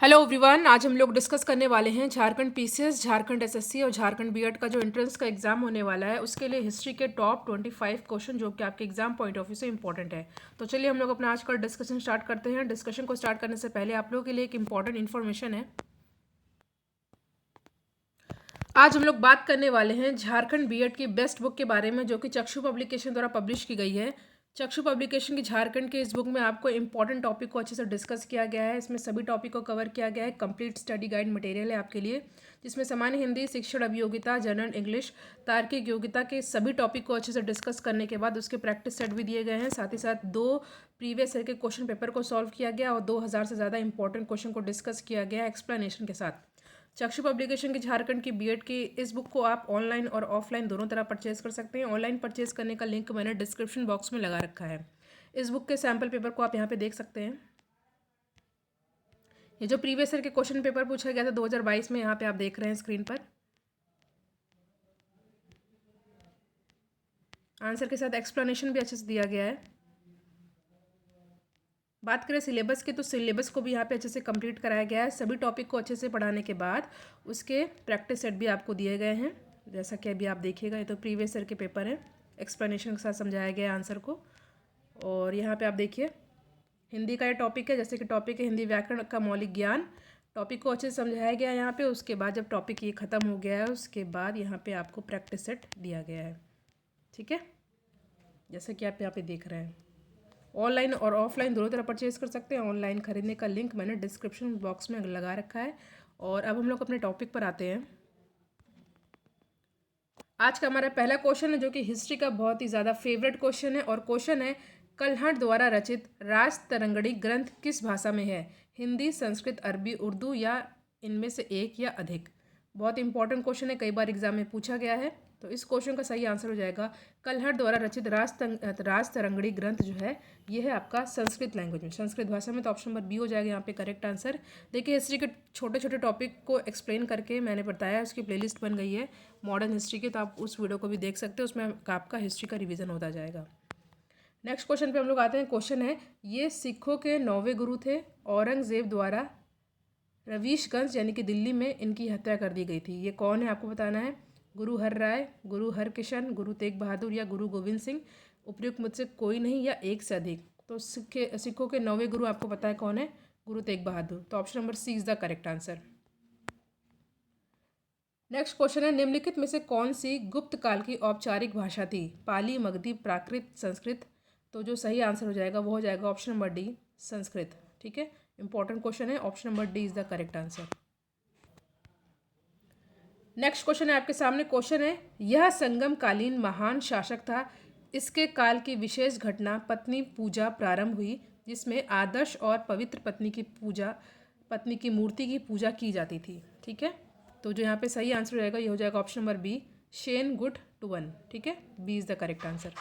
Hello everyone, आज हम लोग डिस्कस करने वाले हैं झारखंड पीसीएस, झारखंड एसएससी और झारखंड बीएड का जो एंट्रेंस का एग्जाम होने वाला है उसके लिए हिस्ट्री के टॉप 25 क्वेश्चन जो कि आपके एग्जाम पॉइंट ऑफ व्यू से इंपॉर्टेंट है। तो चलिए हम लोग अपना आज का डिस्कशन स्टार्ट करते हैं। डिस्कशन को स्टार्ट करने से पहले आप लोगों के लिए एक इंपॉर्टेंट इन्फॉर्मेशन है। आज हम लोग बात करने वाले हैं झारखंड बीएड की बेस्ट बुक के बारे में, जो कि चक्षु पब्लिकेशन द्वारा पब्लिश की गई है। चक्षु पब्लिकेशन की झारखंड के इस बुक में आपको इंपॉर्टेंट टॉपिक को अच्छे से डिस्कस किया गया है। इसमें सभी टॉपिक को कवर किया गया है। कंप्लीट स्टडी गाइड मटेरियल है आपके लिए, जिसमें सामान्य हिंदी, शिक्षण अभियोगिता, जनरल इंग्लिश, तार्किक योग्यता के सभी टॉपिक को अच्छे से डिस्कस करने के बाद उसके प्रैक्टिस सेट भी दिए गए हैं। साथ ही साथ 2 प्रीवियस ईयर के क्वेश्चन पेपर को सॉल्व किया गया और 2000 से ज़्यादा इंपॉर्टेंट क्वेश्चन को डिस्कस किया गया एक्सप्लेनेशन के साथ। चक्षु पब्लिकेशन की झारखंड की बीएड की इस बुक को आप ऑनलाइन और ऑफलाइन दोनों तरह परचेज कर सकते हैं। ऑनलाइन परचेज करने का लिंक मैंने डिस्क्रिप्शन बॉक्स में लगा रखा है। इस बुक के सैम्पल पेपर को आप यहाँ पे देख सकते हैं। ये जो प्रीवियस ईयर के क्वेश्चन पेपर पूछा गया था 2022 में, यहाँ पे आप देख रहे हैं स्क्रीन पर। आंसर के साथ एक्सप्लेनेशन भी अच्छे से दिया गया है। बात करें सिलेबस की, तो सिलेबस को भी यहाँ पे अच्छे से कंप्लीट कराया गया है। सभी टॉपिक को अच्छे से पढ़ाने के बाद उसके प्रैक्टिस सेट भी आपको दिए गए हैं, जैसा कि अभी आप देखिएगा। ये तो प्रीवियस ईयर के पेपर हैं, एक्सप्लेनेशन के साथ समझाया गया है आंसर को। और यहाँ पे आप देखिए हिंदी का ये टॉपिक है, जैसे कि टॉपिक है हिंदी व्याकरण का मौलिक ज्ञान। टॉपिक को अच्छे से समझाया गया है यहाँ पे। उसके बाद जब टॉपिक ये ख़त्म हो गया है उसके बाद यहाँ पे आपको प्रैक्टिस सेट दिया गया है, ठीक है, जैसे कि आप यहाँ पे देख रहे हैं। ऑनलाइन और ऑफलाइन दोनों तरह परचेज कर सकते हैं। ऑनलाइन खरीदने का लिंक मैंने डिस्क्रिप्शन बॉक्स में लगा रखा है। और अब हम लोग अपने टॉपिक पर आते हैं। आज का हमारा पहला क्वेश्चन है, जो कि हिस्ट्री का बहुत ही ज़्यादा फेवरेट क्वेश्चन है। और क्वेश्चन है, कल्हड़ द्वारा रचित राज तरंगड़ी ग्रंथ किस भाषा में है? हिंदी, संस्कृत, अरबी, उर्दू या इनमें से एक या अधिक? बहुत इंपॉर्टेंट क्वेश्चन है, कई बार एग्जाम में पूछा गया है। तो इस क्वेश्चन का सही आंसर हो जाएगा कल्हड़ द्वारा रचित राज तरंगड़ी ग्रंथ जो है ये है आपका संस्कृत लैंग्वेज में, संस्कृत भाषा में। तो ऑप्शन नंबर बी हो जाएगा यहाँ पे करेक्ट आंसर। देखिए हिस्ट्री के छोटे छोटे टॉपिक को एक्सप्लेन करके मैंने बताया, उसकी प्लेलिस्ट बन गई है मॉडर्न हिस्ट्री की, तो आप उस वीडियो को भी देख सकते हो। उसमें आपका हिस्ट्री का रिवीजन होता जाएगा। नेक्स्ट क्वेश्चन पे हम लोग आते हैं। क्वेश्चन है, ये सिखों के 9वें गुरु थे। औरंगजेब द्वारा रवीशगंज यानी कि दिल्ली में इनकी हत्या कर दी गई थी। ये कौन है आपको बताना है? गुरु हर राय, गुरु हरकिशन, गुरु तेग बहादुर या गुरु गोविंद सिंह? उपयुक्त मुझसे कोई नहीं या एक से अधिक? तो सिखों के 9वें गुरु आपको पता है कौन है? गुरु तेग बहादुर। तो option number C is the correct answer. Next question है, निम्नलिखित में से कौन सी गुप्त काल की औपचारिक भाषा थी? पाली, मगधी, प्राकृत, संस्कृत? तो जो सही आंसर हो जाएगा वो हो जाएगा ऑप्शन नंबर डी, संस्कृत, ठीक है। इंपॉर्टेंट क्वेश्चन है, option number D is the correct answer. Next question है आपके सामने। क्वेश्चन है, यह संगम कालीन महान शासक था। इसके काल की विशेष घटना पत्नी पूजा प्रारंभ हुई, जिसमें आदर्श और पवित्र पत्नी की मूर्ति की पूजा की जाती थी, ठीक है। तो जो यहाँ पे सही आंसर हो जाएगा ये हो जाएगा ऑप्शन नंबर बी, शेन गुड टुवन, ठीक है। B is the correct answer.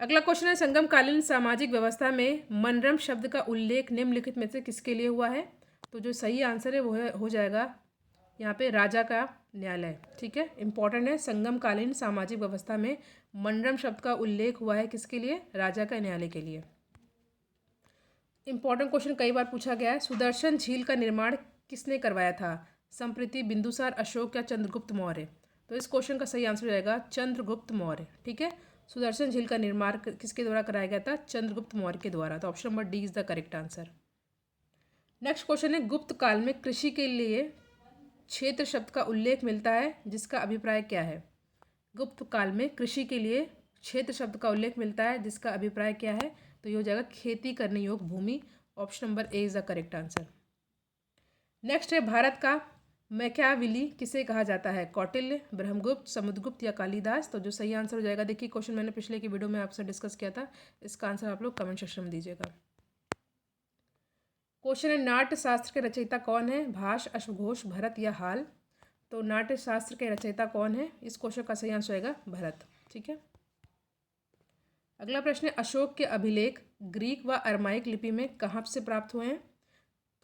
अगला क्वेश्चन है, संगमकालीन सामाजिक व्यवस्था में मनरम शब्द का उल्लेख निम्नलिखित में से किसके लिए हुआ है? तो जो सही आंसर है वो हो जाएगा यहाँ पे राजा का न्यायालय, ठीक है। इंपॉर्टेंट है, संगमकालीन सामाजिक व्यवस्था में मनरम शब्द का उल्लेख हुआ है किसके लिए? राजा का न्यायालय के लिए। इंपॉर्टेंट क्वेश्चन कई बार पूछा गया है, सुदर्शन झील का निर्माण किसने करवाया था? संप्रति, बिंदुसार, अशोक या चंद्रगुप्त मौर्य? तो इस क्वेश्चन का सही आंसर हो जाएगा चंद्रगुप्त मौर्य, ठीक है। सुदर्शन झील का निर्माण किसके द्वारा कराया गया था? चंद्रगुप्त मौर्य के द्वारा। तो option number D is the correct answer. Next question है, गुप्त काल में कृषि के लिए क्षेत्र शब्द का उल्लेख मिलता है, जिसका अभिप्राय क्या है? गुप्त काल में कृषि के लिए क्षेत्र शब्द का उल्लेख मिलता है, जिसका अभिप्राय क्या है? तो ये हो जाएगा खेती करने योग्य भूमि। Option number A is the correct answer. Next है, भारत का मैकियावेली किसे कहा जाता है? कौटिल्य, ब्रह्मगुप्त, समुद्रगुप्त या कालिदास? तो जो सही आंसर हो जाएगा, देखिए क्वेश्चन मैंने पिछले की वीडियो में आपसे डिस्कस किया था, इसका आंसर आप लोग कमेंट सेक्शन में दीजिएगा। क्वेश्चन है, नाट्य शास्त्र के रचयिता कौन है? भाष, अश्वघोष, भरत या हाल? तो नाट्य शास्त्र के रचयिता कौन है? इस क्वेश्चन का सही आंसर होगा भरत, ठीक है। अगला प्रश्न है, अशोक के अभिलेख ग्रीक व अरमाइक लिपि में कहाँ से प्राप्त हुए हैं?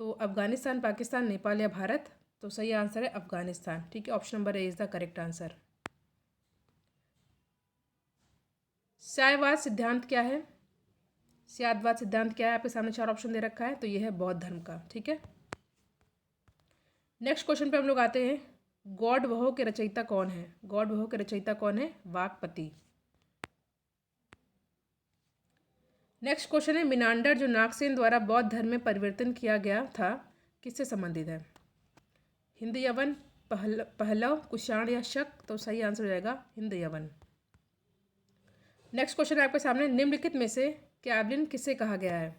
तो अफगानिस्तान, पाकिस्तान, नेपाल या भारत? तो सही आंसर है अफगानिस्तान, ठीक है। Option number A is the correct answer. सायवाद सिद्धांत क्या है? स्यादवाद सिद्धांत क्या है? आपके सामने 4 ऑप्शन दे रखा है, तो ये है बौद्ध धर्म का। ठीक है, नेक्स्ट क्वेश्चन पे हम लोग आते हैं। गौड़ वहो के रचयिता कौन है? गौड़ वहो के रचयिता कौन है? वाकपति। नेक्स्ट क्वेश्चन है, मिनांडर जो नागसेन द्वारा बौद्ध धर्म में परिवर्तन किया गया था, किससे संबंधित है? हिंद यवन, पहलव, कुषाण या शक? तो सही आंसर हो जाएगा हिंद यवन। नेक्स्ट क्वेश्चन है आपके सामने, निम्नलिखित में से कैवलिन किसे कहा गया है?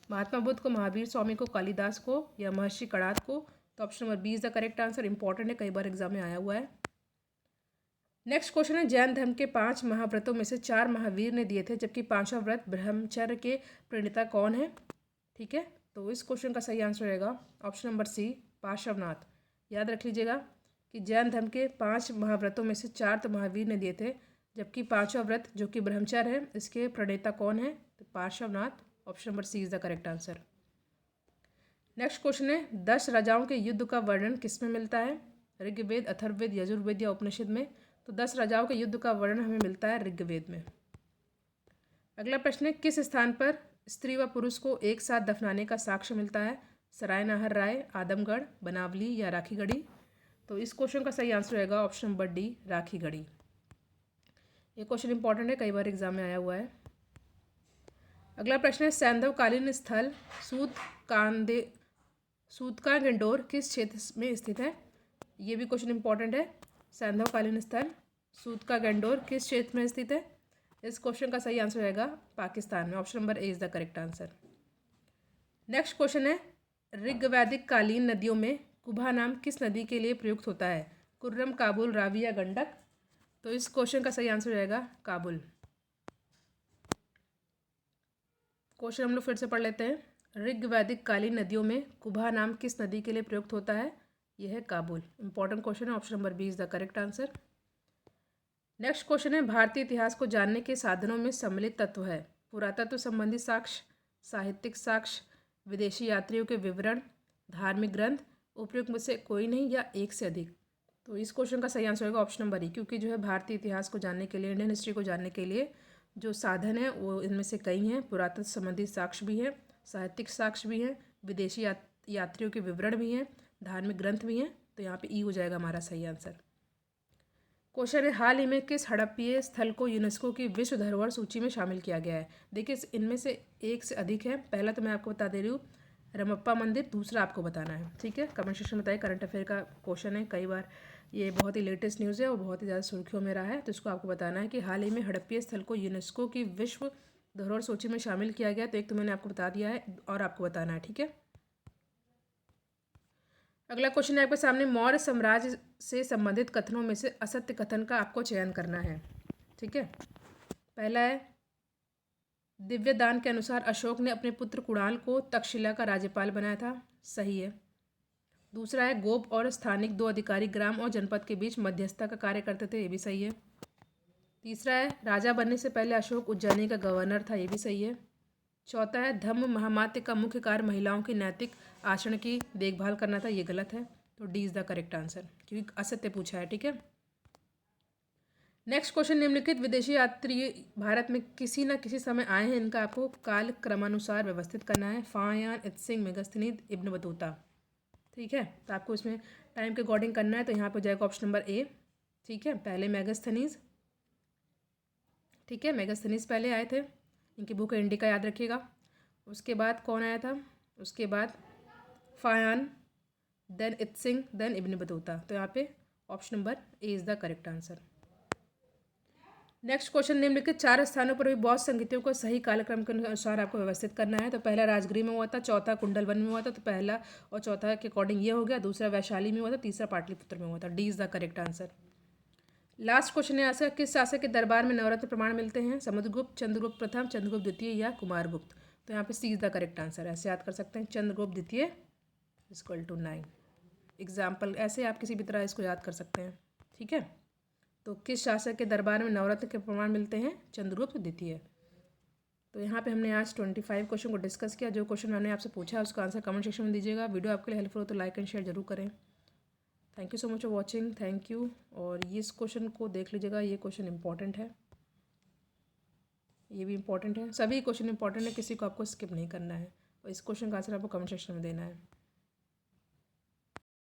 महात्मा बुद्ध को, महावीर स्वामी को, कालिदास को या महर्षि कणाद को? तो option number B is the correct answer. Important है, कई बार एग्जाम में आया हुआ है। नेक्स्ट क्वेश्चन है, जैन धर्म के 5 महाव्रतों में से 4 महावीर ने दिए थे, जबकि 5वां व्रत ब्रह्मचर्य के प्रणेता कौन है? ठीक है, तो इस क्वेश्चन का सही आंसर रहेगा ऑप्शन नंबर सी, पार्श्वनाथ। याद रख लीजिएगा कि जैन धर्म के 5 महाव्रतों में से 4 तो महावीर ने दिए थे, जबकि 5वां व्रत जो कि ब्रह्मचर्य है, इसके प्रणेता कौन है? तो Parshvanath. Option number C is the correct answer. Next question है, 10 राजाओं के युद्ध का वर्णन किस में मिलता है? ऋग्वेद, अथर्ववेद, यजुर्वेद या उपनिषद में? तो 10 राजाओं के युद्ध का वर्णन हमें मिलता है ऋग्वेद में। अगला प्रश्न है, किस स्थान पर स्त्री व पुरुष को एक साथ दफनाने का साक्ष्य मिलता है? सराय नाहर राय, आदमगढ़, बनावली या राखीगढ़ी? तो इस क्वेश्चन का सही आंसर रहेगा ऑप्शन नंबर डी, राखीगढ़ी। ये क्वेश्चन इंपॉर्टेंट है, कई बार एग्जाम में आया हुआ है। अगला प्रश्न है, सैंधवकालीन स्थल सूतका गंडोर किस क्षेत्र में स्थित है? ये भी क्वेश्चन इंपॉर्टेंट है। सैंधवकालीन स्थल सूतका गंडोर किस क्षेत्र में स्थित है? इस क्वेश्चन का सही आंसर रहेगा पाकिस्तान में। Option number A is the correct answer. Next question है, ऋग्वैदिक कालीन नदियों में कुबा नाम किस नदी के लिए प्रयुक्त होता है? कुर्रम, काबुल, रावी या गंडक? तो इस क्वेश्चन का सही आंसर रहेगा काबुल। क्वेश्चन हम लोग फिर से पढ़ लेते हैं। ऋग्वैदिक कालीन नदियों में कुबा नाम किस नदी के लिए प्रयुक्त होता है? यह है काबुल। इंपॉर्टेंट क्वेश्चन है, option number B is the correct answer. Next question है, भारतीय इतिहास को जानने के साधनों में सम्मिलित तत्व है? पुरातत्व संबंधी साक्ष्य, साहित्यिक साक्ष्य, विदेशी यात्रियों के विवरण, धार्मिक ग्रंथ, उपयुक्त में से कोई नहीं या एक से अधिक? तो इस क्वेश्चन का सही आंसर होगा ऑप्शन नंबर ई, क्योंकि जो है भारतीय इतिहास को जानने के लिए, इंडियन हिस्ट्री को जानने के लिए जो साधन है वो इनमें से कई हैं। पुरातत्व संबंधी साक्ष्य भी है, साहित्यिक साक्ष्य भी है, विदेशी यात्रियों के विवरण भी हैं, धार्मिक ग्रंथ भी हैं। तो यहाँ पे ई हो जाएगा हमारा सही आंसर। क्वेश्चन है, हाल ही में किस हड़प्पीय स्थल को यूनेस्को की विश्व धरोहर सूची में शामिल किया गया है? देखिए इनमें से एक से अधिक है। पहला तो मैं आपको बता दे रही हूँ, रमप्पा मंदिर। दूसरा आपको बताना है, ठीक है। कमेंट सेक्शन में बताइए, करंट अफेयर का क्वेश्चन है, कई बार ये बहुत ही लेटेस्ट न्यूज़ है और बहुत ही ज़्यादा सुर्खियों में रहा है। तो इसको आपको बताना है कि हाल ही में हड़प्पीय स्थल को यूनेस्को की विश्व धरोहर सूची में शामिल किया गया। तो एक तो मैंने आपको बता दिया है और आपको बताना है, ठीक है। अगला क्वेश्चन है आपके सामने, मौर्य साम्राज्य से संबंधित कथनों में से असत्य कथन का आपको चयन करना है, ठीक है। पहला है, दिव्यदान के अनुसार अशोक ने अपने पुत्र कुणाल को तक्षशिला का राज्यपाल बनाया था। सही है। दूसरा है, गोप और स्थानिक 2 अधिकारी ग्राम और जनपद के बीच मध्यस्थता का कार्य करते थे। ये भी सही है। तीसरा है, राजा बनने से पहले अशोक उज्जैनी का गवर्नर था। ये भी सही है। चौथा है, धम्म महामात्य का मुख्य कार्य महिलाओं की नैतिक आचरण की देखभाल करना था। ये गलत है। तो D is the correct answer, क्योंकि असत्य पूछा है, ठीक है। नेक्स्ट क्वेश्चन, निम्नलिखित विदेशी यात्री भारत में किसी न किसी समय आए हैं, इनका आपको काल क्रमानुसार व्यवस्थित करना है। फायान, इत्सिंग, मेगस्थनीज, इब्न बतूता, ठीक है। तो आपको इसमें टाइम के अकॉर्डिंग करना है। तो यहाँ पर जाएगा ऑप्शन नंबर ए, ठीक है। पहले मेगस्थनीज, ठीक है, मेगस्थनीज पहले आए थे, इनकी बुक इंडिका याद रखिएगा। उसके बाद कौन आया था? उसके बाद Fahien, then Itsing, then Ibn Battuta. तो यहाँ पे option number A is the correct answer. Next question, निम्नलिखित 4 स्थानों पर हुई बौद्ध संगीतियों को सही कालक्रम के अनुसार आपको व्यवस्थित करना है। तो पहला राजगृह में हुआ था, चौथा कुंडलवन में हुआ था, तो पहला और चौथा के अकॉर्डिंग ये हो गया। दूसरा वैशाली में हुआ था, तीसरा पाटलिपुत्र में हुआ था। D is the correct answer. Last question है ऐसा, किस शासक के दरबार में नवरत्न प्रमाण मिलते हैं? समुद्रगुप्त, चंद्रगुप्त प्रथम, चंद्रगुप्त द्वितीय या कुमारगुप्त? तो यहाँ पे सी इज द करेक्ट आंसर। ऐसे याद कर सकते हैं, चंद्रगुप्त द्वितीय = 9। एग्जाम्पल ऐसे आप किसी भी तरह इसको याद कर सकते हैं, ठीक है। तो किस शासक के दरबार में नवरत्न के प्रमाण मिलते हैं? चंद्रगुप्त द्वितीय। तो यहाँ पे हमने आज 25 क्वेश्चन को डिस्कस किया। जो क्वेश्चन मैंने आपसे पूछा है उसका आंसर कमेंट सेक्शन में दीजिएगा। वीडियो आपके लिए हेल्पफुल हो तो लाइक एंड शेयर जरूर करें। Thank you so much for watching, thank you. और ये इस क्वेश्चन को देख लीजिएगा, ये क्वेश्चन इंपॉर्टेंट है। ये भी इंपॉर्टेंट है, सभी क्वेश्चन इंपॉर्टेंट है, किसी को आपको स्किप नहीं करना है। और इस क्वेश्चन का आंसर आपको कमेंट सेक्शन में देना है।